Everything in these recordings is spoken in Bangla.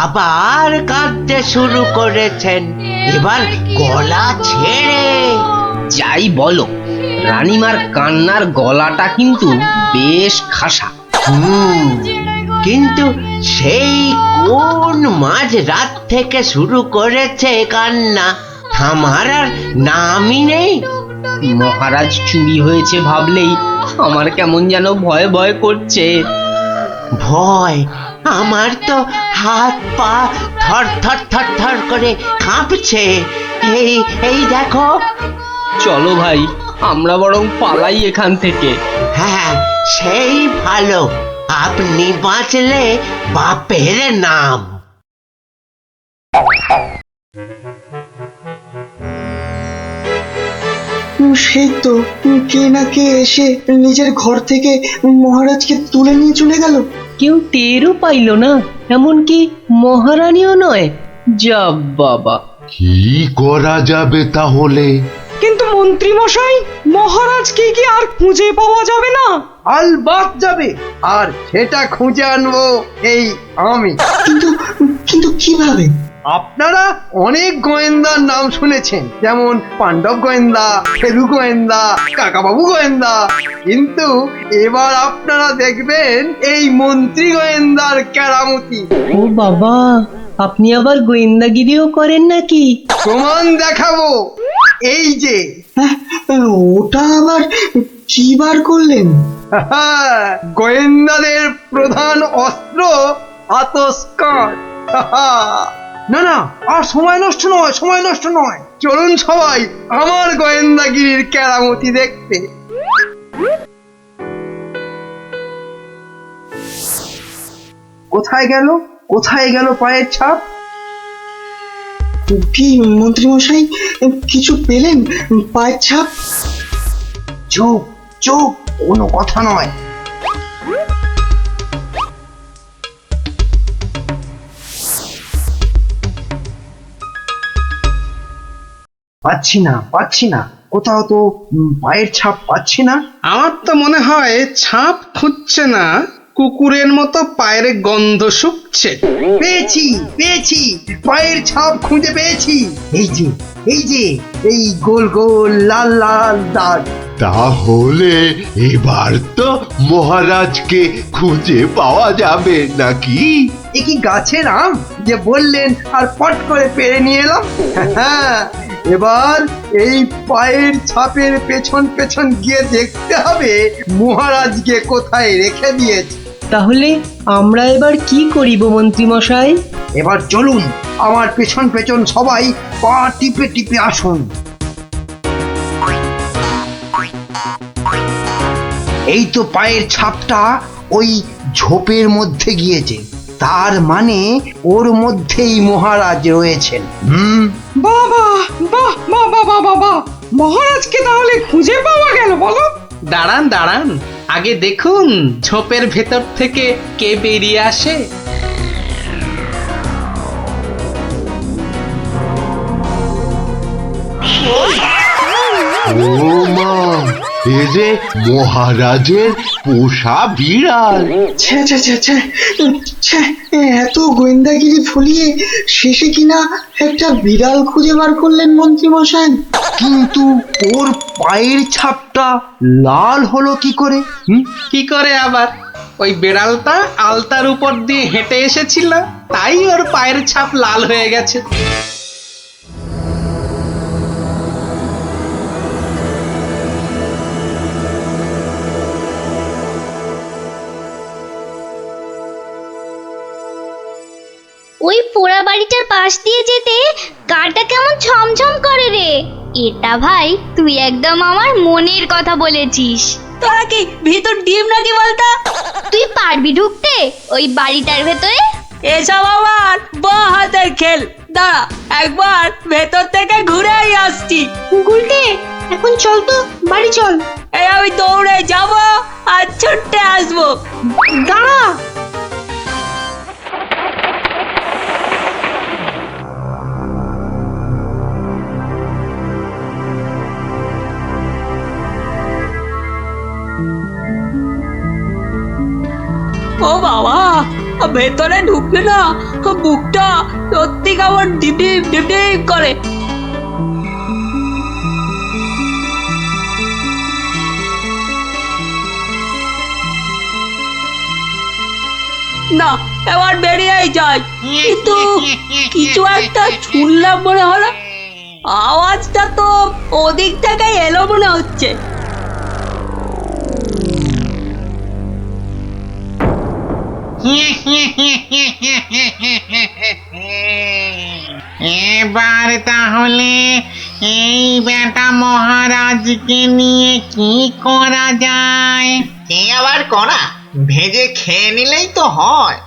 আবার কাঁদতে শুরু করেছেন, এবার গলা ছেড়ে। যাই বলো, রানীমার কান্নার গলাটা কিন্তু বেশ খাসা। কিন্তু সেই কোন মাঝ রাত থেকে শুরু করেছে কান্না, থামার আর নামই নেই। মহারাজ চুরি হয়েছে ভাবলেই আমার কেমন যেন ভয় ভয় করছে। ভয়? আমার তো হাত পা থর থর থর থর করে কাঁপছে। এই এই দেখো। চলো ভাই, আমরা বরং পালাই এখান থেকে। হ্যাঁ, সেই ভালো, আপনি বাঁচলে বাপের নাম। সেই তো কে না কে এসে নিজের ঘর থেকে মহারাজকে তুলে নিয়ে চলে গেল। কেউ টেরও পাইল না, এমনকি মহারানীও নয়। যা বাবা, কি করা যাবে তাহলে? কিন্তু মন্ত্রী মশাই, মহারাজকে কি আর খুঁজে পাওয়া যাবে না? আলবাত যাবে, আর সেটা খুঁজে আনবো এই আমি। কিন্তু কিন্তু কিভাবে? আপনারা অনেক গোয়েন্দার নাম শুনেছেন, যেমন পাণ্ডব গোয়েন্দা, ফেলু গোয়েন্দা, কাকাবাবু গোয়েন্দা, কিন্তু এবার আপনারা দেখবেন এই মন্ত্রী গোয়েন্দার কেরামতি। ও বাবা, আপনি আবার গোয়েন্দাগিরিও করেন নাকি? প্রমাণ দেখাবো, এই যে। হ্যাঁ, ওটা আবার কি বার করলেন? গোয়েন্দাদের প্রধান অস্ত্র আতস কাঁচ। না না, আর সময় নষ্ট নয়, সময় নষ্ট নয়, চলুন সবাই আমার গোয়েন্দাগিরির কেরামতি দেখতে। কোথায় গেল, কোথায় গেল পায়ের ছাপ? কি মন্ত্রী মশাই, কিছু পেলেন পায়ের ছাপ? চুপ চুপ, কোনো কথা নয়। পাচ্ছি না, পাচ্ছি না, কোথাও তো পায়ের ছাপ পাচ্ছি না। আমার তো মনে হয় ছাপ খুঁজছে না, কুকুরের মতো পায়ের গন্ধ শুকছে। পেয়েছি পেয়েছি, পায়ের ছাপ খুঁজে পেয়েছি। এই যে, এই যে, এই গোল গোল লাল লাল দাগ। তাহলে এবার তো মহারাজকে খুঁজে পাওয়া যাবে নাকি? এ কি গাছের আম যে বললেন আর পট করে পেরে নিয়ে এলাম? হ্যাঁ, এবার এই পায়ের ছাপের পেছন পেছন গিয়ে দেখতে হবে মহারাজকে কোথায় রেখে দিয়েছে। তাহলে আমরা এবার কি করিব মন্ত্রী মশাই? এবার চলুন আমার পেছন পেছন সবাই পা টিপে টিপে আসুন। এই তো পায়ের ছাপটা ওই ঝোপের মধ্যে গিয়েছে, তার মানে ওর মধ্যেই মহারাজ রয়েছেন। বাবা, বাহ, বাবা, বাবা, বাহ, মহারাজকে তাহলে খুঁজে পাওয়া গেল বলো? দাঁড়ান দাঁড়ান, আগে দেখুন ঝোপের ভেতর থেকে কে বেরিয়ে আসে। ও মা, এ যে মহারাজের পোষা বিড়াল। ছ্যা ছ্যা ছ্যা ছ্যা ছ্যা, এত গোয়েন্দাগিরি ফুলিয়ে শেষে কিনা একটা বিড়াল খুঁজে বার করলেন মন্ত্রী মশাই। কিন্তু ওর পায়ের ছাপটা লাল হলো কি করে? কি করে আবার? ওই বেড়ালটা আলতার উপর দিয়ে হেঁটে এসেছিল, তাই ওর পায়ের ছাপ লাল হয়ে গেছে। ওই পোড়া বাড়িটার পাশ দিয়ে যেতে গাটা কেমন ছমছম করে রে। এটা ভাই তুই একদম আমার মনের কথা বলেছিস। তোরা কি ভিতর ডিম নাকি বলতো? তুই পারবি ঢুকতে ওই বাড়িটার ভেতরে? এসব আমার বাঁ হাতের খেল, দাঁড়া একবার ভেতর থেকে ঘুরেই আসছি। গুলটে, এখন চল তো বাড়ি চল। এই আমি দৌড়ে যাব আর ছুটে আসবো। দাঁড়া। ও বাবা, ভেতরে ঢুকলে না বুকটা সত্যি কেমন ডিপ ডিপ ডিপ ডিপ করে। না এবার বেরিয়েই যায়, কিন্তু কিছু একটা শুনলাম মনে হলো। আওয়াজটা তো ওদিক থেকে এলো মনে হচ্ছে। এবার তাহলে এই বেটা মহারাজকে নিয়ে কি করা যায়? কি আবার করা, ভেজে খেয়ে নিলেই তো হয়।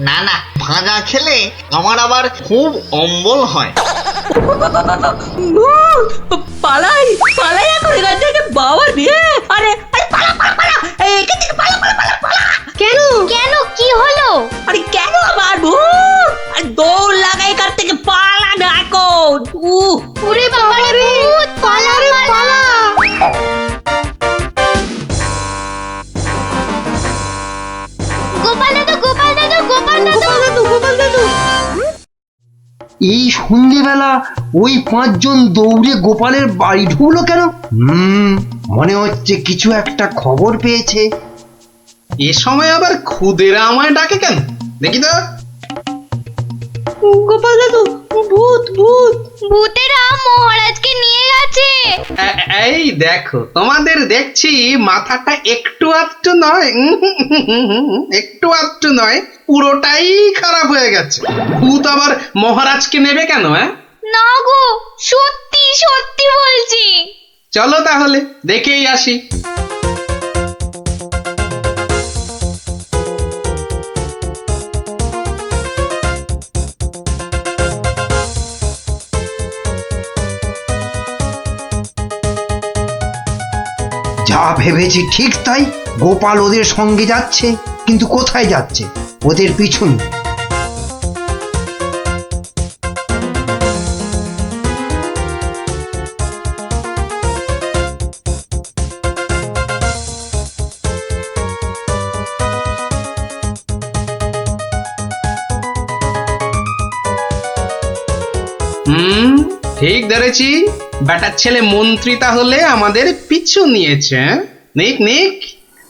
না না, ভাজা খেলে আমার আবার খুব অম্বল হয়। পালাই পালাই এখন এখান থেকে, বাবা রে। আরে আরে পালা পালা পালা, এখান থেকে পালা পালা পালা পালা। কেন কেন কি হলো? আরে কেন আবার ভূত? আরে দৌড় লাগা এখান থেকে, পালা না এখন। ওরে বাবা রে ভূত, পালা রে পালা। গোপাল দাদু গোপাল দাদু গোপাল দাদু গোপাল দাদু। এই সন্ধ্যেবেলা ওই পাঁচজন দৌড়ে গোপালের বাড়ি ঢুকলো কেন? মনে হচ্ছে কিছু একটা খবর পেয়েছে। এ সময় আবার খুদেরা আমায় ডাকে কেন দেখি তো। গোপাল দাদু, ভূত ভূত। ভূতেরা মহারাজকে নিয়ে গেছে। এই দেখো, তোমাদের দেখছি মাথাটা একটু আধটু নয়, একটু আধটু নয়, পুরোটাই খারাপ হয়ে গেছে। ভূত আবার মহারাজকে নেবে কেন? না গো, সত্যি সত্যি বলছি। চলো তাহলে দেখেই আসি। যা ভেবেছি ঠিক তাই, গোপাল ওদের সঙ্গে যাচ্ছে, কিন্তু কোথায় যাচ্ছে? ওদের পিছনে। ঠিক ধরেছি, বেটার ছেলে মন্ত্রী তাহলে আমাদের পিছু নিয়েছে। নিক নিক,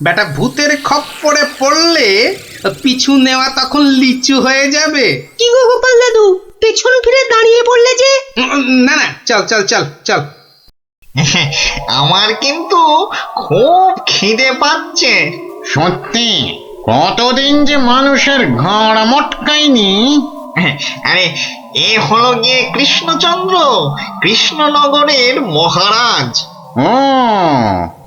বেটা ভূতের খপ্পরে পড়লে পিছু নেওয়া তখন লিচু হয়ে যাবে। কি গো গোপাল দাদু, পেছন ফিরে দাঁড়িয়ে পড়লে যে? না না, চল চল চল চল। আমার কিন্তু খুব খিদে পাচ্ছে। সত্যি কতদিন যে মানুষের ঘাড় মটকায়নি। আরে এ হলো গিয়ে কৃষ্ণচন্দ্র, কৃষ্ণনগরের মহারাজ। ও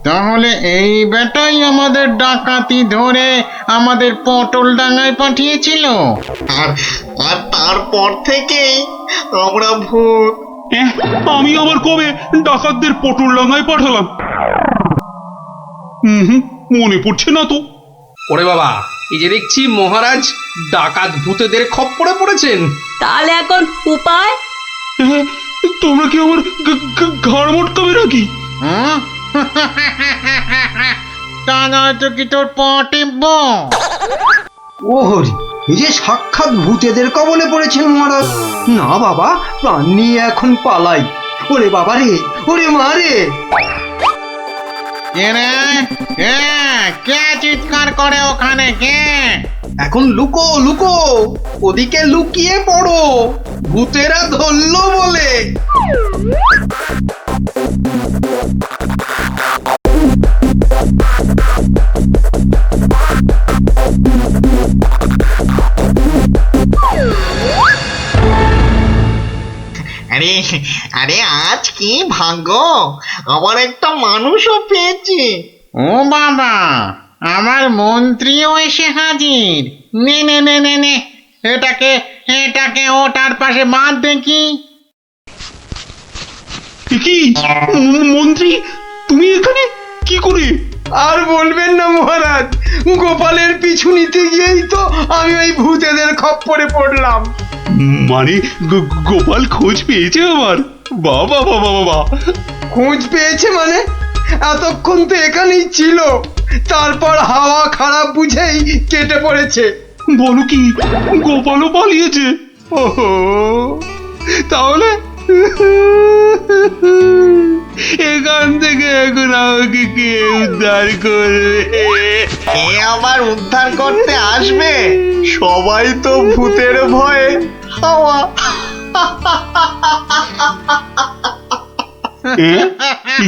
তাহলে এই বেটাই আমাদের ডাকাতি ধরে আমাদের পটল ডাঙায় পাঠিয়েছিল। আর আর তারপর থেকেই আমরা ভূত। আমি আবার কবে ডাকাতদের পটল ডাঙায় পাঠালাম? মনে পড়ছে না তো। ওরে বাবা, এই যে দেখছি মহারাজ ডাকাত ভূতেদের খপ্পরে পড়েছেন। তাহলে এখন উপায়? তোমরা কি আমার ঘাড় মটকাবে নাকি? তা নয়তো কি তোর পা টিপবো? ওহরি, এই যে সাক্ষাৎ ভূতেদের কবলে পড়েছেন মহারাজ। না বাবা, প্রাণ নিয়ে এখন পালাই। ওরে বাবা রে, ওরে মা রে। কে চিৎকার করে ওখানে? কে? এখন লুকো লুকো, ওদিকে লুকিয়ে পড়ো, ভূতেরা ধরলো বলে। আরে আরে আজ কি ভাগ্য, আবার একটা মানুষও পেয়েছি। ও বাবা, আমার মন্ত্রীও এসে হাজির। নে নে নে নে নে, এটাকে এটাকে ওটার পাশে বাঁধ দেখি। কি মন্ত্রী, তুমি এখানে কি করে? আর বলবেন না মহারাজ, গোপালের পিছু নিতে গিয়েই তো আমি ওই ভূতেদের খপ্পরে পড়লাম। মানে গোপাল খোঁজ পেয়েছে আমার? বাবা বাবা বাবা, খোঁজ পেয়েছে মানে? এতক্ষণ তো এখানেই ছিল, তারপর হাওয়া খারাপ বুঝেই কেটে পড়েছে। বলো কি গোপালও পালিয়েছে? ওহো, তাহলে এখান থেকে এখন আমাকে কে উদ্ধার করবে? কে আবার উদ্ধার করতে আসবে? সবাই তো ভূতের ভয়ে হাওয়া।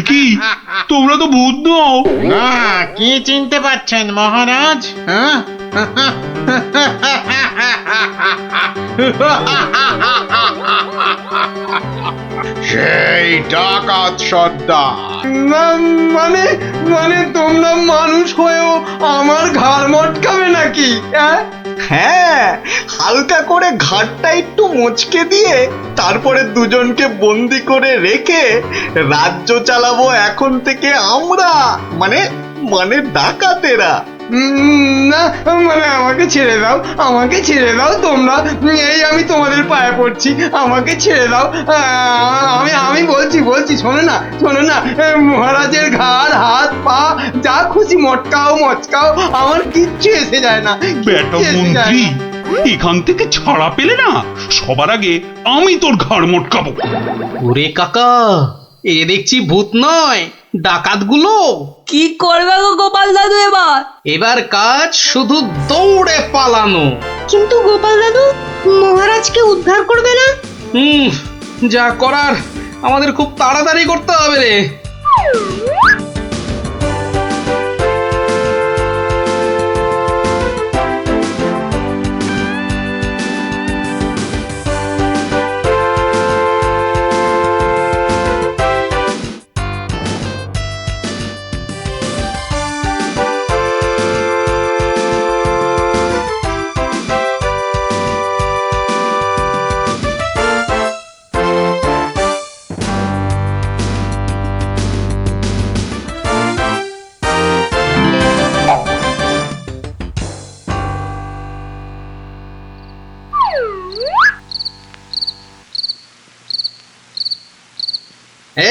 কি তোমরা তো ভূত নও? না, কি চিনতে পারছেন মহারাজ? হ্যাঁ? সেই ডাকাত সর্দার। মানে মানে তোমরা মানুষ হয়েও আমার ঘাড় মটকাবে নাকি? হ্যাঁ, হালকা করে ঘাটটা একটু মুচকে দিয়ে তারপরে দুজনকে বন্দি করে রেখে রাজ্য চালাবো এখন থেকে আমরা, মানে মানে ডাকাতেরা। না মানে আমাকে ছেড়ে দাও, আমাকে ছেড়ে দাও তোমরা। এই আমি তোমাদের পায়ে পড়ছি, আমাকে ছেড়ে দাও। আমি বলছি শোনো না, মহারাজের ঘাড় হাত পা যা খুশি মটকাও, আমার কিচ্ছু এসে যায় না। বেটা মন্ত্রী, এখান থেকে ছাড়া পেলে না সবার আগে আমি তোর ঘাড় মটকাবো। ওরে কাকা, এ দেখছি ভূত নয়, ডাকাতগুলো। কি করবে গো গোপাল দাদু এবার? এবার কাজ শুধু দৌড়ে পালানো। কিন্তু গোপাল দাদু, মহারাজকে উদ্ধার করবে না? যা করার আমাদের খুব তাড়াতাড়ি করতে হবে রে।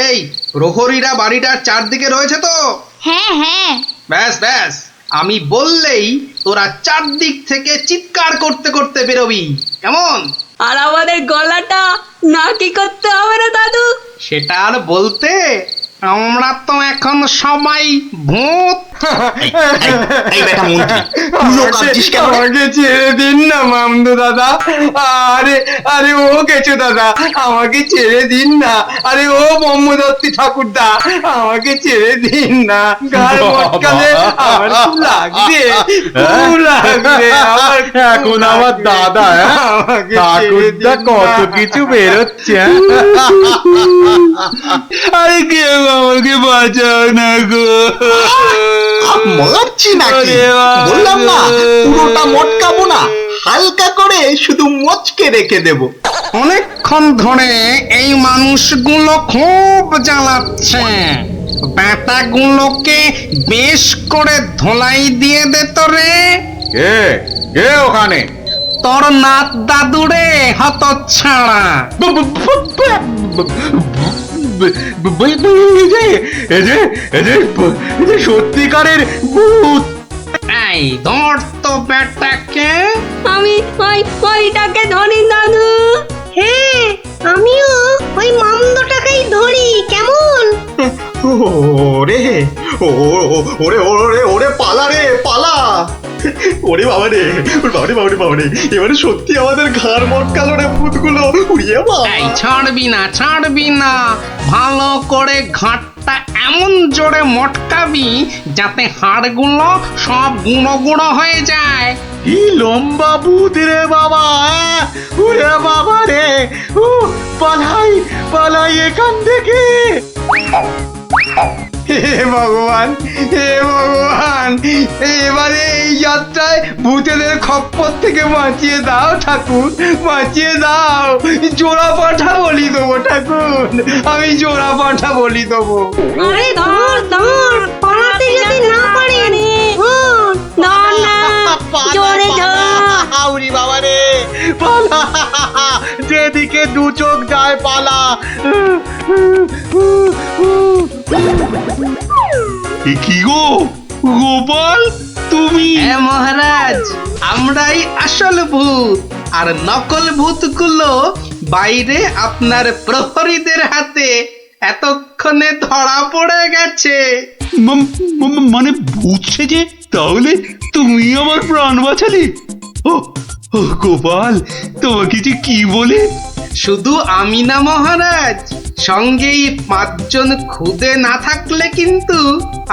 এই প্রহরীরা বাড়িটার চারদিকে রয়েছে তো? হ্যাঁ হ্যাঁ। ব্যাস, আমি বললেই তোরা চারদিক থেকে চিৎকার করতে করতে বেরোবি, কেমন? আর আমাদের গলাটা না কি করতে হবে না দাদু? সেটা আর বলতে, আমরা তো এখন সবাই ভূত। আমাকে ছেড়ে দিন না মামদু দাদা। আরে ও কেছো দাদা, আমাকে ছেড়ে দিন না। আরে ও ব্রহ্মদত্তি ঠাকুরদা, আমাকে ছেড়ে দিন না। গাল মটকালে আমার খুব লাগবে, আমার এখন আমার দাদা ঠাকুরদা কত কিছু বেরোচ্ছে। আরে কেউ আমাকে বাঁচাও না গো। মারছি নাকি? বললাম না পুরোটা মটকাবো না, হালকা করে শুধু মচকে রেখে দেব। অনেকক্ষণ ধরে এই মানুষগুলো খুব জ্বালাচ্ছে। ব্যাটাগুলোকে বেশ করে ধোলাই দিয়ে দে তো রে। কে ওখানে? তোর নাত দাদুরে হতচ্ছাড়া। সত্যিকারের ভূত। এই ধর তো ব্যাটাকে। আমি ওইটাকে ধরি দাদু। হ্যাঁ, আমিও ওই মামদটাকেই ধরি, কেমন? ওরে ওরে ওরে ওরে পালা রে পালা। ওরে বাবা রে, বাবা রে, এবারে সত্যি আমাদের ঘাড় মটকালো রে ভূতগুলো। উড়িয়ে বাবা, এই ছাড়বি না, ভালো করে ঘাটটা এমন জোরে মটকাবি যাতে হাড়গুলো সব গুঁড়ো গুঁড়ো হয়ে যায়। কি লম্বা ভূত রে বাবা! ওরে বাবা রে, পালাই এখান থেকে। হে ভগবান, এবারে এই যাত্রায় ভূতেদের খপ্পর থেকে বাঁচিয়ে দাও ঠাকুর, বাঁচিয়ে দাও। জোড়া পাঠা বলি দেবো ঠাকুর, আমি জোড়া পাঠা বলি দেবো। আরে ধর, পালাতে যদি না পারে। জোরে আউরি বাবা রে, পালা, যেদিকে দু চোখ যায় পালা। কি গো গোপাল, তুমি? হ্যাঁ মহারাজ, আমরাই আসল ভূত, আর নকল ভূতগুলো বাইরে আপনার প্রহরীদের হাতে এতক্ষণে ধরা পড়ে গেছে। মানে ভূত সেজে? তাহলে তুমি আমার প্রাণ বাঁচালে? ও ও গোপাল, তোমাকে যে কি বলে? শুধু আমি না মহারাজ, সঙ্গেই 5 জন খুদে না থাকলে কিন্তু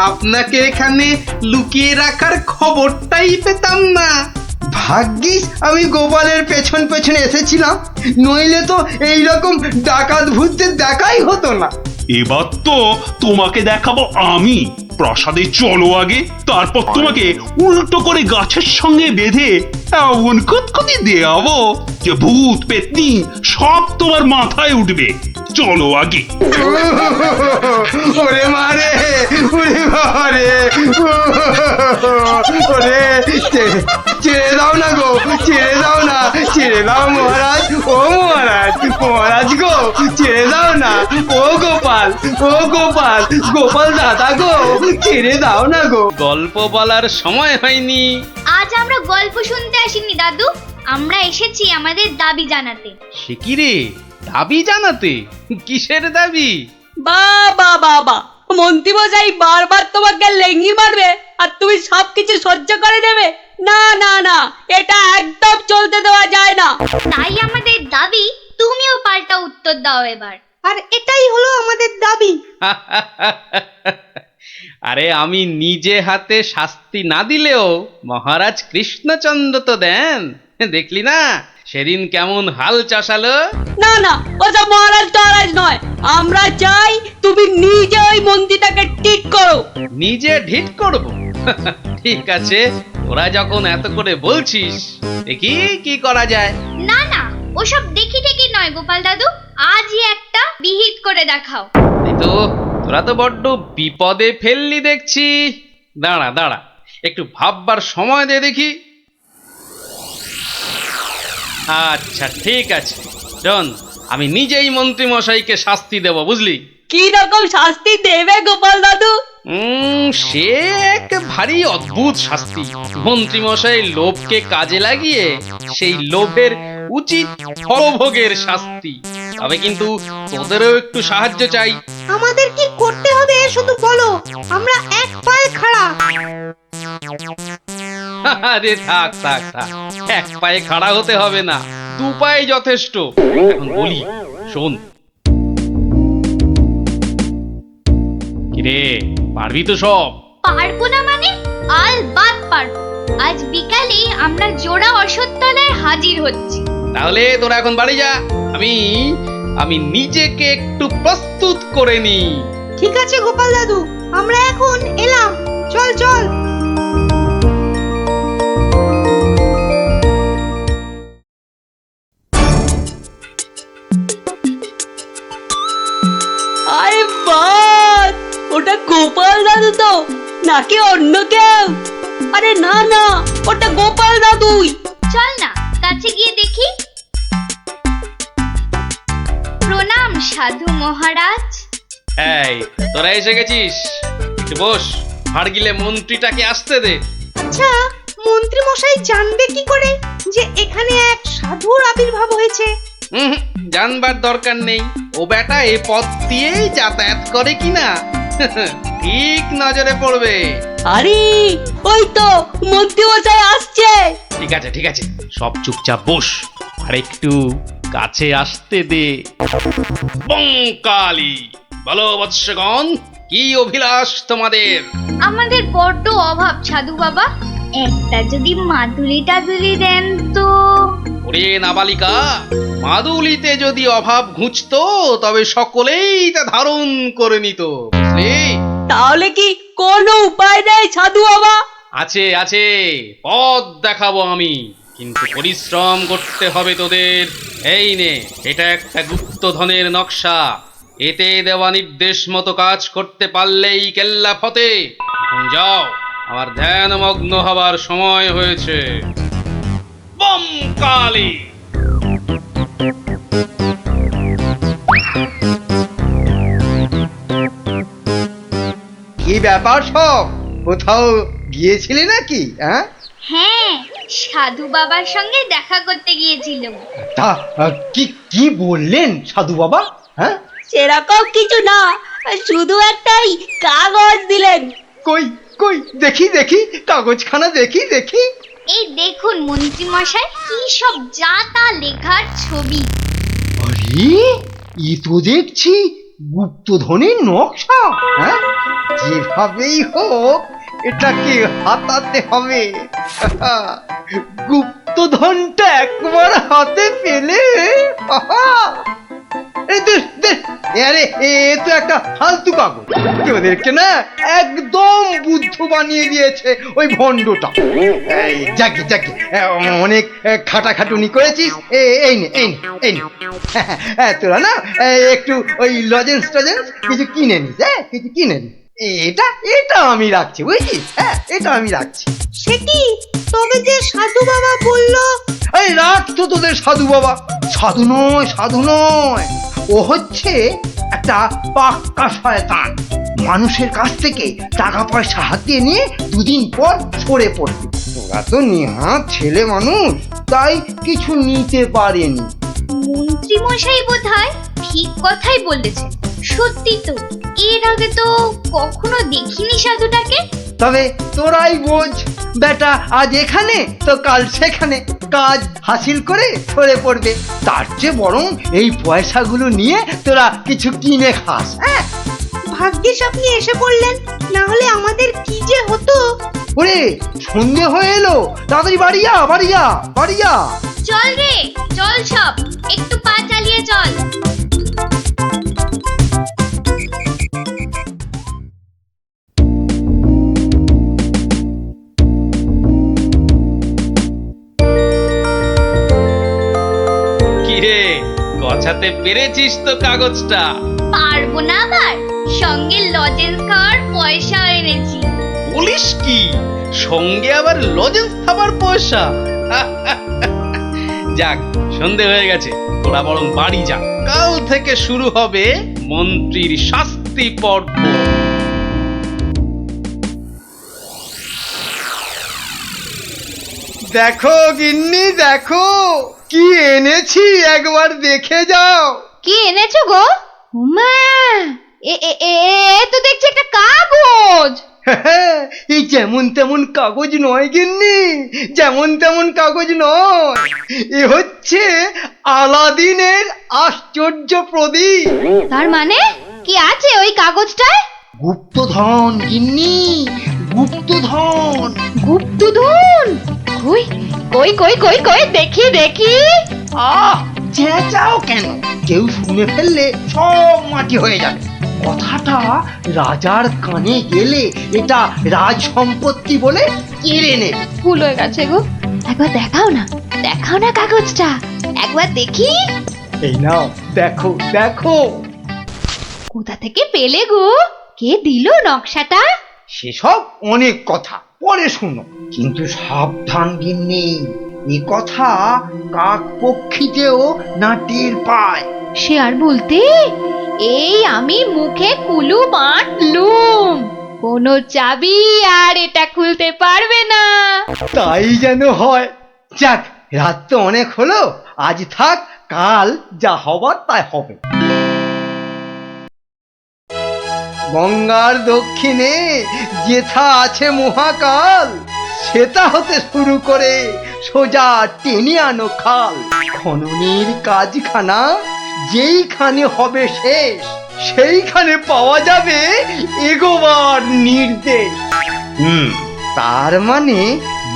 আপনাকে এখানে লুকিয়ে রাখার খবরটাই পেতাম না। ভাগ্যিস আমি গোপালের পেছন পেছনে এসেছিলাম, নইলে তো এইরকম ডাকাত ভূতদের দেখাই হতো না। এবার তো তোমাকে দেখাবো আমি। প্রাসাদে চলো আগে, তারপর তোমাকে উল্টো করে গাছের সঙ্গে বেঁধে এমন কুতকুতি দেয়াবো যে ভূত পেতনি সব তোমার মাথায় উঠবে। চলো আগে। ওরে মারে, ওরে বাবারে, ওরে ছেড়ে দাও না গো, ছেড়ে দাও না, ছেড়ে দাও মহারাজ, ও মহারাজ, মহারাজ গো, ছেড়ে দাও না, ও গোপাল, ও গোপাল, গোপাল দাদা গো, ছেড়ে দাও না গো। গল্প বলার সময় হয়নি। আজ আমরা গল্প শুনতে আসিনি দাদু, আমরা এসেছি আমাদের দাবি জানাতে। সে কি রে, দাবি জানাতে? কিসের দাবি? বাবা বাবা, মন্ত্রী মশাই বারবার তোমাকে লেঙ্গি মারবে আর তুমি সবকিছু সহ্য করে নেবে? না না না, এটা একদম চলতে দেওয়া যায় না। তাই আমাদের দাবি তুমিও পাল্টা উত্তর দাও এবার। আর এটাই হলো আমাদের দাবি। আরে আমি নিজে হাতে শাস্তি না দিলেও মহারাজ কৃষ্ণচন্দ্র তো দেন। দেখলি না সেদিন কেমন হাল চাষালো? না না, ওসব মহারাজ টহারাজ নয়, আমরা চাই তুমি নিজে ওই মন্ত্রীটাকে ঠিক করো। নিজে ঢিট করব? ঠিক আছে, তোরা যখন এত করে বলছিস, দেখি কি করা যায়। না না, ওসব দেখি ঠেকি নয় গোপাল দাদু, আজই একটা বিহিত করে দেখাও। এই তো, তোরা তো বড্ড বিপদে ফেললি দেখছি। দাঁড়া দাঁড়া, একটু ভাববার সময় দে দেখি। আচ্ছা ঠিক আছে, শোন, আমি নিজেই মন্ত্রী মশাইকে শাস্তি দেব, বুঝলি? কি রকম শাস্তি দেবে গোপাল দাদু? সে এক ভারী অদ্ভুত শাস্তি। মন্ত্রী মশাই লোভকে কাজে লাগিয়ে সেই লোভের উচিত ফলভোগের শাস্তি। তবে কিন্তু তোদেরও একটু সাহায্য চাই। আমাদের কি করতে হবে শুধু বলো, আমরা এক পায়ে খাড়া। আরে থাক থাক থাক, এক পায়ে খাড়া হতে হবে না, 2 পায়ে যথেষ্ট। এখন বলি, শোন। কিরে, পারবি তো সব? পারবো না মানে? আলবাত পারবো। আজ বিকালে আমরা জোড়া অশ্বত্থতলায় হাজির হচ্ছি। তাহলে তোরা এখন বাড়ি যা, আমি নিজেকে একটু প্রস্তুত করে নি। ঠিক আছে গোপাল দাদু, আমরা এখন এলাম, চল চল। আরে বাস, ওটা গোপাল দাদু তো নাকি অন্য কেউ? আরে না না, ওটা গোপাল দাদুই। চল না কাছে গিয়ে দেখি। প্রণাম সাধু মহারাজ। এই তোরা এসে গেছিস, একটু বস। হাড় গিলে মন্ত্রীটাকে আসতে দে। আচ্ছা, মন্ত্রী মশাই জানবে কি করে যে এখানে এক সাধুর আবির্ভাব হয়েছে? জানবার দরকার নেই, ও বেটা এই পথ দিয়েই যাতায়াত করে কিনা ঠিক নজরে পড়বে। আরে ওই তো মন্ত্রী মশাই আসছে। ঠিক আছে ঠিক আছে, সব চুপচাপ বস, আর একটু কাছে আসতে দে। বঙ্কালি, বলো বৎসগণ, কি অভিলাষ তোমাদের? আমাদের বড্ড অভাব সাধু বাবা, একটা যদি মাদুলি টাদুলি দেন তো। ওরে নাবালিকা, মাদুলিতে যদি অভাব ঘুচতো তবে সকলেই তা ধারণ করে নিত, বুঝলি? তাহলে কি কোনো উপায় নেই সাধু বাবা? আছে আছে, পথ দেখাবো আমি, কিন্তু পরিশ্রম করতে হবে তোদের। এই নে, এটা একটা গুপ্তধনের নকশা, এতে দেওয়া নির্দেশ মতো কাজ করতে পারলেই কেল্লা ফতে। এখন যাও, আমার ধ্যানমগ্ন হবার সময় হয়েছে। বম কালী। কি ব্যাপার সব? কোথাও গিয়েছিলে নাকি? হ্যাঁ, হ্যাঁ, সাধু বাবার সঙ্গে দেখা করতে গিয়েছিলাম। তা কি কি বললেন সাধু বাবা? হ্যাঁ, সেরকম কিছু না, শুধু একটাই কাগজ দিলেন। কই কই দেখি দেখি কাগজখানা দেখি দেখি। এই দেখুন মন্ত্রী মশাই, কি সব যা তা লেখার ছবি। আরে এ তো দেখছি গুপ্তধনের নকশা। হ্যাঁ, যেভাবেই হোক এটাকে হাতাতে হবে। গুপ্তধনটা একবার হাতে পেলে আরে এ তো একটা ফালতু কাগজ। ওদেরকে না একদম বুদ্ধ বানিয়ে দিয়েছে ওই ভণ্ডটা। যাকে যাকে অনেক খাটাখাটুনি করেছিস। এই নে এই নে এই নে, তোরা না একটু ওই লজেন্স টজেন্স কিছু কিনে নিস। হ্যাঁ, কিছু কিনে নিস। এটা এটা আমি রাখছি, বুঝছিস? হ্যাঁ, এটা আমি রাখছি। সে কি, তবে যে সাধু বাবা বললো? এই রাখ তো তোদের সাধু বাবা। সাধু নয়, সাধু নয়, ও হচ্ছে একটা পাক্কা শয়তান। মানুষের কাছ থেকে টাকা পয়সা হাতিয়ে নিয়ে দুদিন পর সরে পড়বে। তোরা তো নিহাত ছেলে মানুষ, তাই কিছু নিতে পারেনি। মন্ত্রী মশাই বোধহয় ঠিক কথাই বলেছেন। সত্যি তো, এর আগে তো কখনো দেখিনি সাধুটাকে। তবে তোরাই বোঝ, বেটা আজ এখানে তো কাল সেখানে কাজ হাসিল করে সরে পড়বে। তার চেয়ে বরং এই পয়সাগুলো নিয়ে তোরা কিছু কিনে খাস। হ্যাঁ, ভাগ্যিস আপনি এসে পড়লেন, না হলে আমাদের কি যে হতো। ওরে সন্ধে হয়ে এলো, তাড়াতাড়ি বাড়ি যা, বাড়ি যা, বাড়ি যা। চল রে, চল সব, একটু পা চালিয়ে চল। কিরে, গছাতে পেরেছিস তো কাগজটা? পারবো না আবার, সঙ্গে লজেন্স খাওয়ার পয়সা এনেছি। বলিস কি, সঙ্গে আবার লজেন্স খাবার পয়সা? যাক, সন্ধে হয়ে গেছে, তোরা বরং বাড়ি যা। কাল থেকে শুরু হবে মন্ত্রীর শাস্তি পর্ব। দেখো গিন্নি, দেখো কি এনেছি, একবার দেখে যাও। কি এনেছো গো? মা, এ তো দেখছি একটা কাগজ। এই যেমন তেমন কাগজ নয় গিন্নি, যেমন তেমন কাগজ নয়। এ হচ্ছে আলাদিনের আশ্চর্য প্রদীপ। তার মানে কি আছে ওই কাগজটায়? গুপ্তধন গিন্নি, গুপ্তধন। গুপ্তধন? কই কই কই কই কই, দেখি দেখি। চেঁচাও কেন? কেউ শুনে ফেললে সব মাটি হয়ে যাবে। কথাটা রাজার কানে গেলে এটা রাজ সম্পত্তি বলে কেড়ে নেবে। ভুল হয়ে গেছে গো, একবার দেখাও না, দেখাও না কাগজটা, একবার দেখি। এই নাও, দেখো দেখো। কোথা থেকে পেলে গো? কে দিল নকশাটা? সেসব অনেক কথা পরে শুনো, কিন্তু সাবধান গিন্নি, এ কথা কাক পক্ষীতেও না টের পায়। সে আর বলতে, এই আমি মুখে কুলু বাঁধলুম, কোনো চাবি আর এটা খুলতে পারবে না। তাই যেন হয়। যাক, রাত তো অনেক হলো, আজ থাক, কাল যা হবার তাই হবে। গঙ্গার দক্ষিণে যেথা আছে মহাকাল, সেটা হতে শুরু করে সোজা টেনে আনো খাল। খননের কাজখানা যেইখানে হবে শেষ, সেইখানে পাওয়া যাবে এগোবার নির্দেশ। তার মানে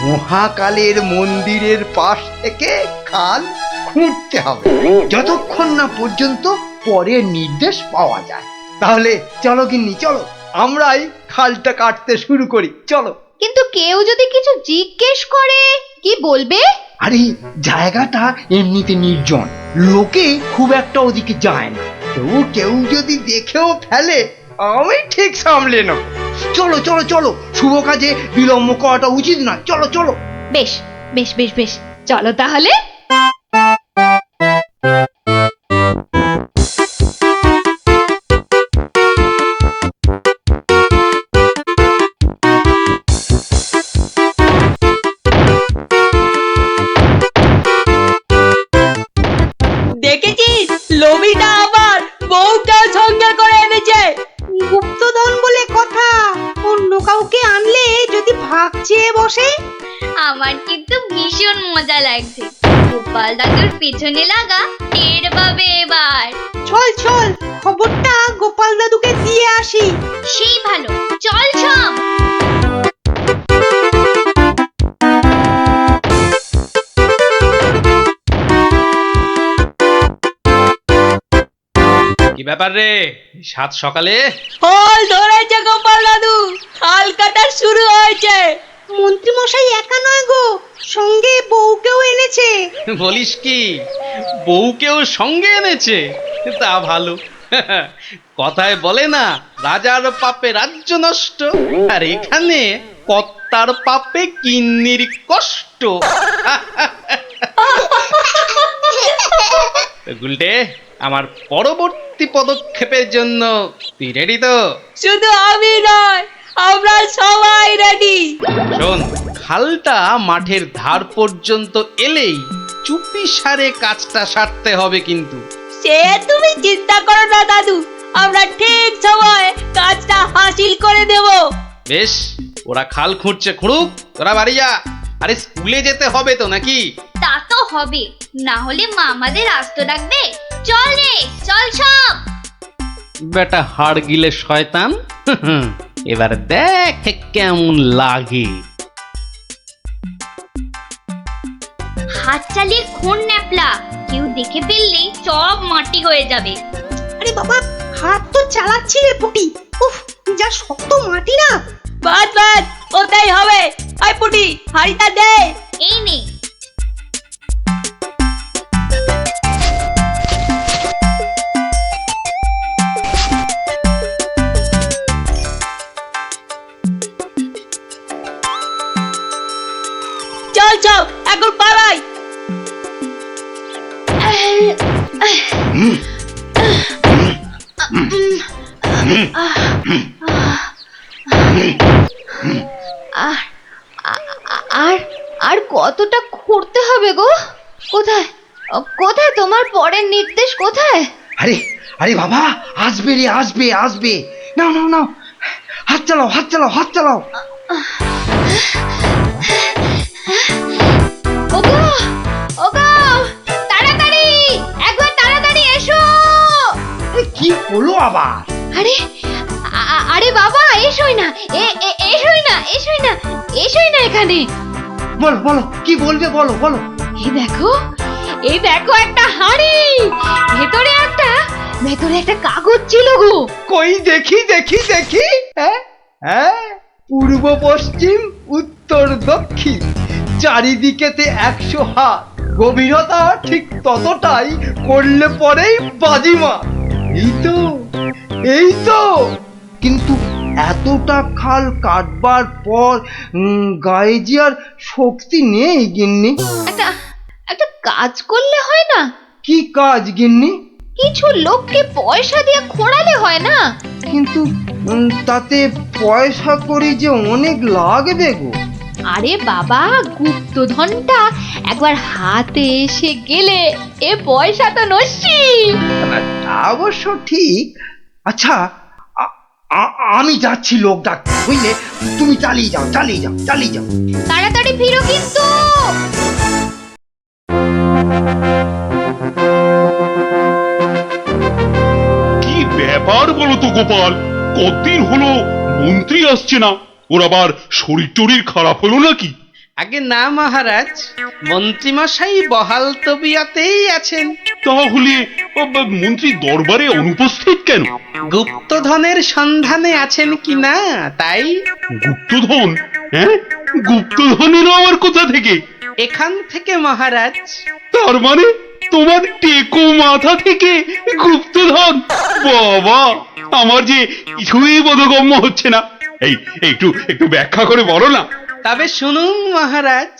মহাকালের মন্দিরের পাশ থেকে খাল খুঁড়তে হবে, যতক্ষণ না পর্যন্ত পরের নির্দেশ পাওয়া যায়। তাহলে চলো গিন্নি, চলো, আমরাই খালটা কাটতে শুরু করি, চলো। কিন্তু কেউ যদি কিছু জিজ্ঞেস করে, কি বলবে? আরে জায়গাটা এমনিতে নির্জন, লোকে খুব একটা ওদিকে যায় না। তবু কেউ যদি দেখেও ফেলে, আমি ঠিক সামলে নেব। চলো চলো চলো, শুভ কাজে বিলম্ব করাটা উচিত নয়। চলো চলো। বেশ বেশ বেশ বেশ, চলো তাহলে। লোভিটা আবার বউটাও সঙ্গে করে এনেছে। গুপ্তধন বলে কথা, অন্য কাউকে আনলে যদি ভাগ চেয়ে বসে। আমার কিন্তু ভীষণ মজা লাগছে। গোপাল দাদুর পেছনে লাগা টের পাবে এবার। চল চল, খবরটা গোপাল দাদুকে দিয়ে আসি। সেই ভালো, চল ছম। কি ব্যাপার রে, সাত সকালে? ফল ধরেছে গোপাল দাদু, খাল কাটা শুরু হয়েছে। মন্ত্রী মশাই একা নয় গো, সঙ্গে বউকেও এনেছে। বলিস কি, বউকেও সঙ্গে এনেছে? তা ভালো। কথায় বলে না, রাজার পাপে রাজ্য নষ্ট, আর এখানে কর্তার পাপে কিন্নির কষ্ট। গুলটে, আমার পরবর্তী পদক্ষেপের জন্য তুই রেডি তো? শুধু আমি নয়, আমরা সবাই রেডি। শোন, খালটা মাঠের ধার পর্যন্ত এলেই চুপি সারে কাজটা সারতে হবে কিন্তু। সে তুমি চিন্তা করো না দাদু, আমরা ঠিক সময় কাজটা হাসিল করে দেব। বেশ, ওরা খাল খুঁড়ছে খুঁড়ুক, তোরা বাড়ি যা। আরে স্কুলে যেতে হবে তো নাকি? তা তো হবে, না হলে মা আমাদের আস্ত ডাকবে। চল রে, চল সব। বেটা হাড় গিলে শয়তান, এবার দেখ কেমন লাগে। হাত চালিয়ে খুন ন্যাপলা, কেউ দেখে ফেললে সব মাটি হয়ে যাবে। আরে বাবা, হাত তো চালাচ্ছি রে পুটি। উফ, যা শক্ত মাটি না। বাদ বাদ, ওটাই হবে। আয় পুটি, হাড়িটা দে। এই নে। চল চল, এখন পালাই। আর আর কতটা খুঁড়তে হবে গো? কোথায় কোথায় তোমার পরের নির্দেশ কোথায়? আরে আরে বাবা, আসবে রে, আসবে আসবে। নাও নাও নাও, হাত চালাও, হাত চালাও, হাত চালাও। ওগো ওগো, তাড়াতাড়ি, একবার তাড়াতাড়ি এসো। কি হলো আবার? আরে আরে বাবা, এসোই না, এসোই না, এসোই না, এসোই না এখানে। বলো বলো, কি বলবে বলো বলো। এই দেখো একটা হাঁড়ি, ভেতরে একটা কাগজ ছিল গো। কই দেখি দেখি দেখি। হ্যাঁ হ্যাঁ, পূর্ব পশ্চিম উত্তর দক্ষিণ চারিদিকেতে 100 হাত, গভীরতা ঠিক ততটাই, করলে পরেই বাজিমাত। এই তো, এই তো। কিন্তু এতটা খাল কাটবার পর গায়ে যে আর শক্তি নেই গিন্নি। একটা কাজ করলে হয় না? কি কাজ গিন্নি? কিছু লোককে পয়সা দিয়ে খোঁড়ালে হয় না? কিন্তু তাতে পয়সা করি যে অনেক লাগবে গো। আরে বাবা, গুপ্তধনটা একবার হাতে এসে গেলে এ পয়সা তো নস্যি। তা অবশ্য ঠিক। আচ্ছা, আমি যাচ্ছি লোক ডাকতে, বুঝলে? তুমি চালিয়ে যাও, চালিয়ে যাও, চালিয়ে যাও। তাড়াতাড়ি ফিরো কিন্তু। কি ব্যাপার বলো তো গোপাল, কতদিন হলো মন্ত্রী আসছে না? ওর আবার শরীর টরীর খারাপ হলো নাকি? আগে না মহারাজ, মন্ত্রীমশাই বহাল তবিয়তেই আছেন। তাহলে মন্ত্রী দরবারে অনুপস্থিত কেন? গুপ্তধনের সন্ধানে আছেন কিনা তাই। গুপ্তধন? হ্যাঁ, গুপ্তধনেরও আবার কোথা থেকে? এখান থেকে মহারাজ। তার মানে তোমার টেকো মাথা থেকে গুপ্তধন? বাবা, আমার যে কিছুই বোধগম্য হচ্ছে না। একটু একটু ব্যাখ্যা করে বলো না। তবে শুনুন মহারাজ,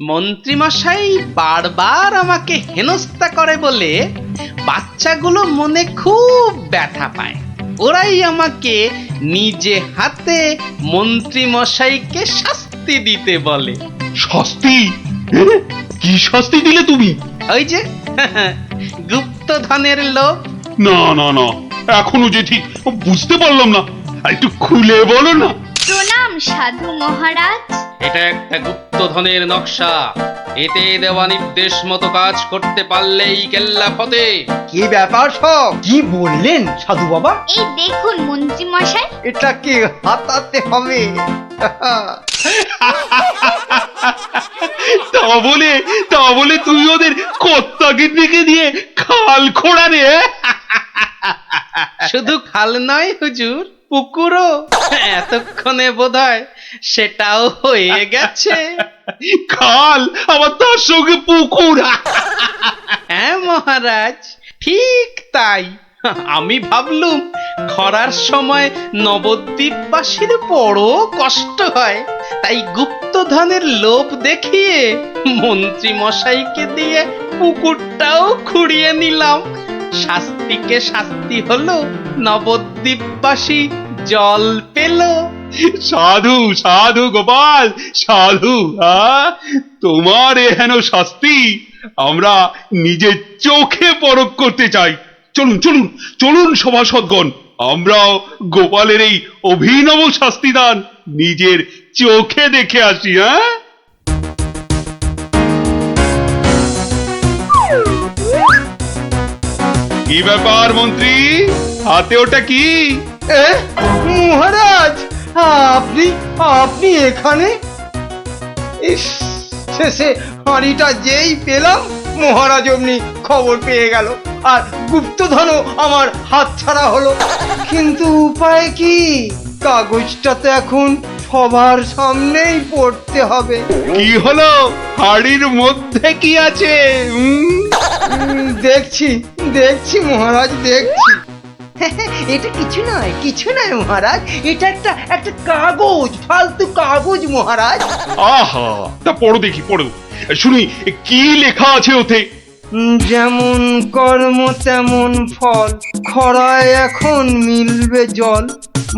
মন্ত্রীমশাই বারবার আমাকে হেনস্থা করে বলে বাচ্চাগুলো মনে খুব ব্যথা পায়। ওরাই আমাকে নিজে হাতে মন্ত্রীমশাইকে শাস্তি দিতে বলে। শাস্তি? কি শাস্তি দিলে তুমি? ওই যে গুপ্ত গুপ্তধনের লোভ? না না না, এখনো যে ঠিক বুঝতে পারলাম না, একটু খুলে বলো না। প্রণাম সাধু মহারাজ। এটা একটা গুপ্তধনের নকশা। এতে দেওয়া নির্দেশ মতো কাজ করতে পারলেই কেল্লা ফতে। কি ব্যাপার সব, কি বললেন সাধু বাবা? এই দেখুন মন্ত্রী মশাই, এটাকে হাতাতে হবে। তা বলে তুই ওদের কর্তাকে ডেকে দিয়ে খাল খোঁড়া রে? শুধু খাল নয় হুজুর, পুকুরও। এতক্ষণে বোধহয় সেটাও হয়ে গেছে। খাল আবার তার সঙ্গে পুকুর? হ্যাঁ মহারাজ, ঠিক তাই। আমি ভাবলুম খরার সময় নবদ্বীপবাসীর বড় কষ্ট হয়, তাই গুপ্তধনের লোভ দেখিয়ে মন্ত্রী মশাইকে দিয়ে পুকুরটাও খুঁড়িয়ে নিলাম। শাস্তিকে শাস্তি হলো, নবদ্বীপবাসী জল পেল। সাধু সাধু গোপাল সাধু, তোমার এহেন শাস্তি আমরা নিজের চোখে পরখ করতে চাই। চলুন চলুন চলুন সভাসদগণ, আমরাও গোপালের এই অভিনব শাস্তিদান নিজের চোখে দেখে আসি। কি ব্যাপার মন্ত্রী, হাতে ওটা কি? মহারাজ, আপনি আপনি এখানে? ইস, শেষে হাঁড়িটা যেই পেলাম মহারাজ অমনি খবর পেয়ে গেল, আর গুপ্তধনও আমার হাতছাড়া হলো। কিন্তু উপায় কি? কাগজটা তো এখন সবার সামনেই পড়তে হবে। কি হলো, হাড়ির মধ্যে কি আছে? দেখছি দেখছি মহারাজ, দেখছি। এটা কিছু নয় মহারাজ, এটা একটা কাগজ, ফালতু কাগজ মহারাজ। আহা, তা পড়ো দেখি, পড়ো শুনি কি লেখা আছে ওতে। যেমন কর্ম তেমন ফল, খরায় এখন মিলবে জল,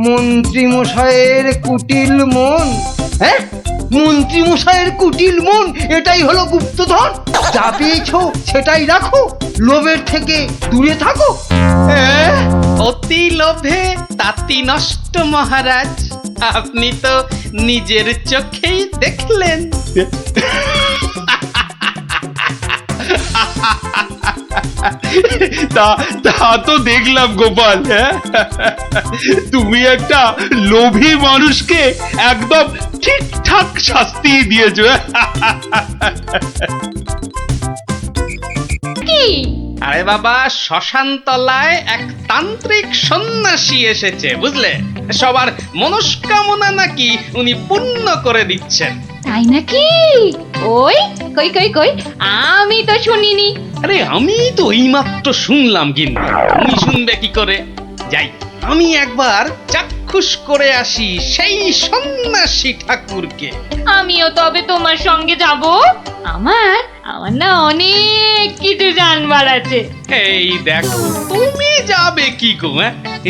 মন্ত্রী মশাইয়ের কুটিল মন। হ্যাঁ, মন্ত্রী মশাইয়ের কুটিল মন, এটাই হলো গুপ্তধন। যা পেয়েছো সেটাই রাখো, লোভের থেকে দূরে থাকো। হ্যাঁ, অতি লোভে তাতি নষ্ট মহারাজ, আপনি তো নিজের চোখেই দেখলেন। তা তো দেখলাম গোপাল, তুমি একটা লোভী মানুষকে একদম ঠিকঠাক শাস্তি দিয়েছো। কি? আরে বাবা, শ্মশান তলায় এক তান্ত্রিক সন্ন্যাসী এসেছে, বুঝলে? সবার মনস্কামনা নাকি উনি পূর্ণ করে দিচ্ছেন। তাই নাকি? ওই কই কই কই, আমি তো শুনিনি। আরে আমি তো এইমাত্র শুনলাম, কিন্তু তুমি শুনবে কি করে? যাই, আমি একবার চাক্ষুষ করে আসি সেই সন্ন্যাসী ঠাকুরকে। আমিও তবে তোমার সঙ্গে যাব। আমার না অনেক কিছু জানবার আছে। এই দেখো, তুমি যাবে কি গো?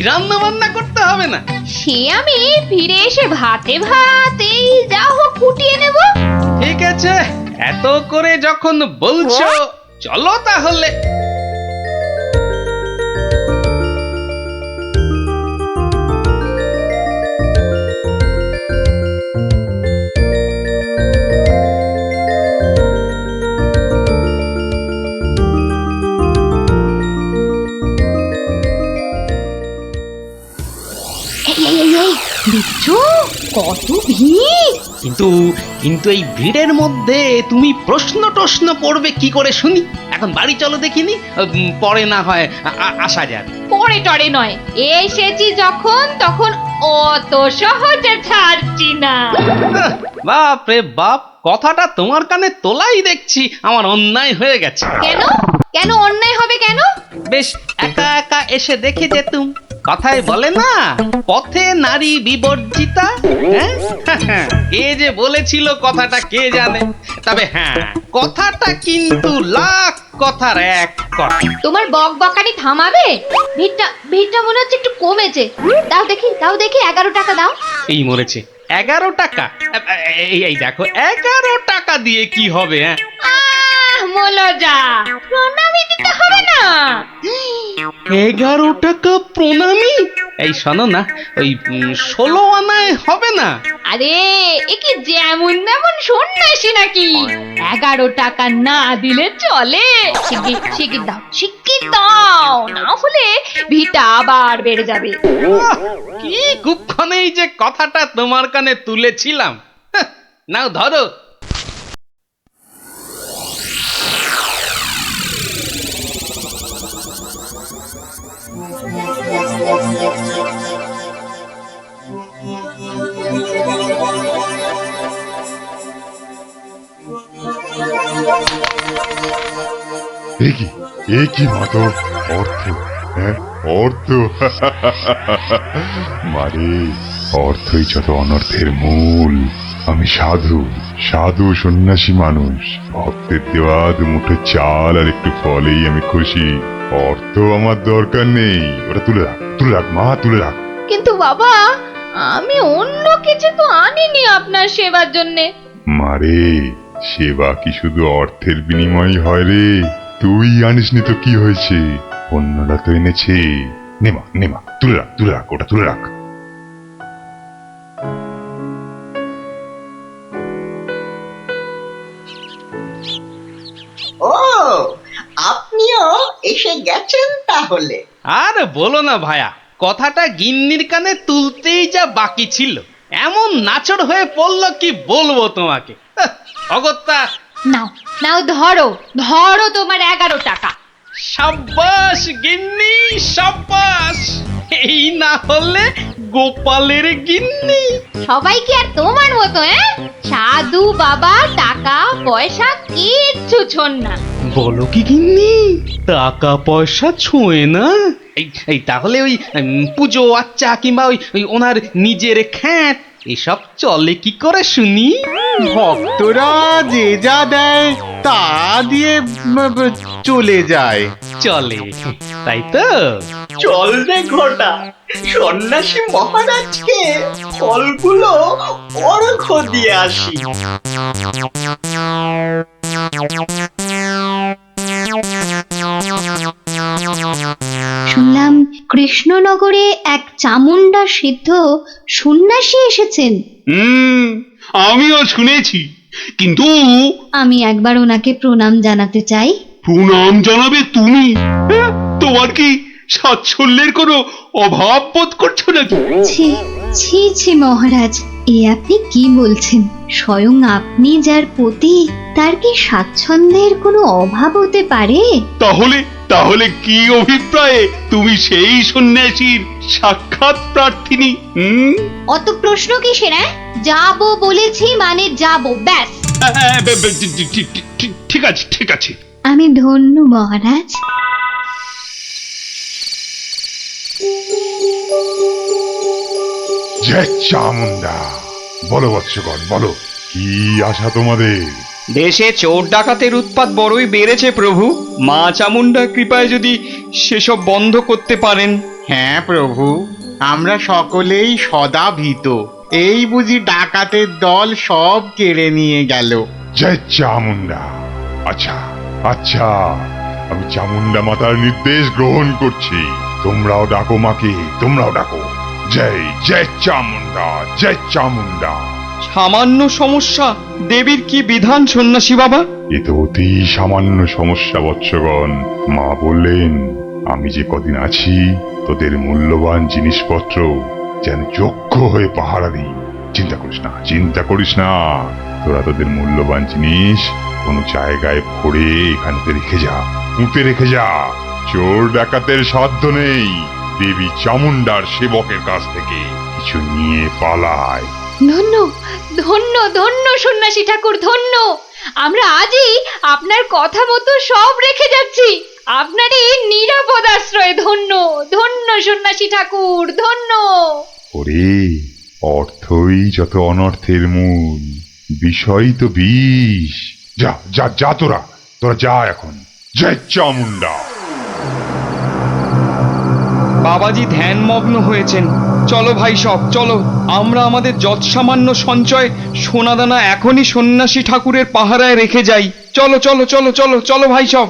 রান্না বান্না করতে হবে না? সে আমি ফিরে এসে ভাতে এই যা হোক ফুটিয়ে নেব। ঠিক আছে, এত করে যখন বলছো, চলো তাহলে। দেখছো কত ভিড়? কিন্তু এই ভিড়ের মধ্যে তুমি প্রশ্ন করবে কি করে শুনি? এখন বাড়ি চলো দেখিনি, পরে না হয় আসা যাবে। পরে টরে নয়, এসেছি যখন তখন অত সহজে ছাড়ছি না। বাপ রে বাপ, কথাটা তোমার কানে তোলাই দেখছি আমার অন্যায় হয়ে গেছে। কেন অন্যায় হবে কেন? বেশ একা একা এসে দেখে যেতুম। কথায় বলে না, পথে নারী বিবর্জিতা। হ্যাঁ, কে যে বলেছিল কথাটা কে জানে। তবে হ্যাঁ, কথাটা কিন্তু লাখ কথার এক কথা। তোমার বকবকানি থামাবে? ভিড়টা মনে হচ্ছে একটু কমেছে। দাও দেখি 11 টাকা দাও। এই মরেছে, 11 টাকা? এই দেখো, 11 টাকা দিয়ে কি হবে? মলজা, প্রণামী দিতে হবে না? 11 টাকা প্রণামী? এই শোনো না, ওই 16 আনায় হবে না? আরে এ কি যেমন তেমন সন্ন্যাসী নাকি? 11 টাকা না দিলে চলে? শিগগির দাও, না হলে ভিটা আবার বেড়ে যাবে। কি কুক্ষণেই যে কথাটা তোমার কানে তুলেছিলাম। হাহ, নাও ধরো। একই মতো অর্থ, হ্যাঁ অর্থ। মারে অর্থই যত অনর্থের মূল। আমি সাধু সাধু সন্ন্যাসী মানুষ, ভক্তের দেওয়া দুমুঠো চাল আর একটু ফলেই আমি খুশি। অর্থ আমার দরকার নেই, ওটা তুলে রাখ মা, তুলে রাখ। কিন্তু বাবা, আমি অন্য কিছু তো আনিনি আপনার সেবার জন্যে। মারে সেবা কি শুধু অর্থের বিনিময় হয় রে? তুই আনিসনি তো কি হয়েছে, অন্যরা তো এনেছে। নেমা তুলে রাখ, ওটা তুলে রাখ। ও, আপনিও এসে গেছেন তাহলে? আর বলো না ভায়া, কথাটা গিন্নির কানে তুলতেই যা বাকি ছিল, এমন নাচড় হয়ে পড়লো কি বলবো তোমাকে। অগত্যা। নাও ধরো তোমার 11 টাকা। সাব্বাস গিন্নি, সাব্বাস। এই না হলে গোপালের গিন্নি। সবাই কি আর তোমার মতো? সাধু বাবা টাকা পয়সা কিচ্ছু ছোন না। বলো কি গিন্নি, টাকা পয়সা ছোঁয় না? এই তাহলে ওই পুজো আচ্চা কিংবা ওই ওনার নিজের খ্যাত এসব চলে কি করে শুনি? ভক্তরা যে যা দেয় তা দিয়ে চলে যায়। চলে, তাই তো? চল রে ঘটা, সন্ন্যাসী মহারাজকে ফলগুলো অর্ঘ্য দিয়ে আসি। শুনলাম কৃষ্ণনগরে এক চামুন্ডা সিদ্ধ সন্ন্যাসী এসেছেন। আমিও শুনেছি, কিন্তু আমি একবার ওনাকে প্রণাম জানাতে চাই। প্রণাম জানাবে তুমি? তোমার কি সাচ্ছল্যের কোনো অভাব বোধ করছো নাকি? ছি মহারাজ, এ আপনি কি বলছেন? স্বয়ং আপনি যার পতি, তার কি স্বাচ্ছন্দ্যের কোনো অভাব হতে পারে? তাহলে কি অভিপ্রায়ে তুমি সেই সন্ন্যাসীর সাক্ষাৎ প্রার্থিনী? অত প্রশ্ন কিসের? যাবো বলেছি মানে যাবো, ব্যাস। ঠিক আছে। আমি ধন্য মহারাজ। জয় চামুন্ডা। বলো বৎসগণ, বলো কি আশা তোমাদের? দেশে চোর ডাকাতের উৎপাত বড়ই বেড়েছে প্রভু, মা চামুন্ডার কৃপায় যদি সেসব বন্ধ করতে পারেন। হ্যাঁ প্রভু, আমরা সকলেই সদা ভীত। এই বুঝি ডাকাতের দল সব কেড়ে নিয়ে গেল। জয় চামুন্ডা। আচ্ছা, আমি চামুন্ডা মাতার নির্দেশ গ্রহণ করছি। তোমরাও ডাকো মাকে, তোমরাও ডাকো। জয় চামুন্ডা, জয় চামুন্ডা। সামান্য সমস্যা, দেবীর কি বিধান সন্ন্যাসী বাবা? এ তো অতি সামান্য সমস্যা বৎসগণ। মা বললেন আমি যে কদিন আছি তোদের মূল্যবান জিনিসপত্র যেন যোগ্য হয়ে পাহারা দিই। চিন্তা করিস না, তোরা তোদের মূল্যবান জিনিস কোনো জায়গায় ভরে এখানে পুঁতে রেখে যা। চোর ডাকাতের সাধ্য নেই দেবী চামুন্ডার সেবকের কাছ থেকে কিছু নিয়ে পালায়। ধন্য সন্ন্যাসী ঠাকুর, ধন্য। আমরা আজই আপনার কথা মতো সব রেখে যাচ্ছি। আপনারই নিরাপদ আশ্রয়। ধন্য সন্ন্যাসী ঠাকুর, ধন্য। ওরে, অর্থই যত অনর্থের মূল, বিষয় তো বিষ। যা তোরা যা এখন। জয় চামুন্ডা। বাবাজি ধ্যানমগ্ন হয়েছেন। চলো ভাই সব চলো, আমরা আমাদের যৎসামান্য সঞ্চয় সোনাদানা এখনই সন্ন্যাসী ঠাকুরের পাহারায় রেখে যাই। চলো চলো চলো চলো চলো ভাই সব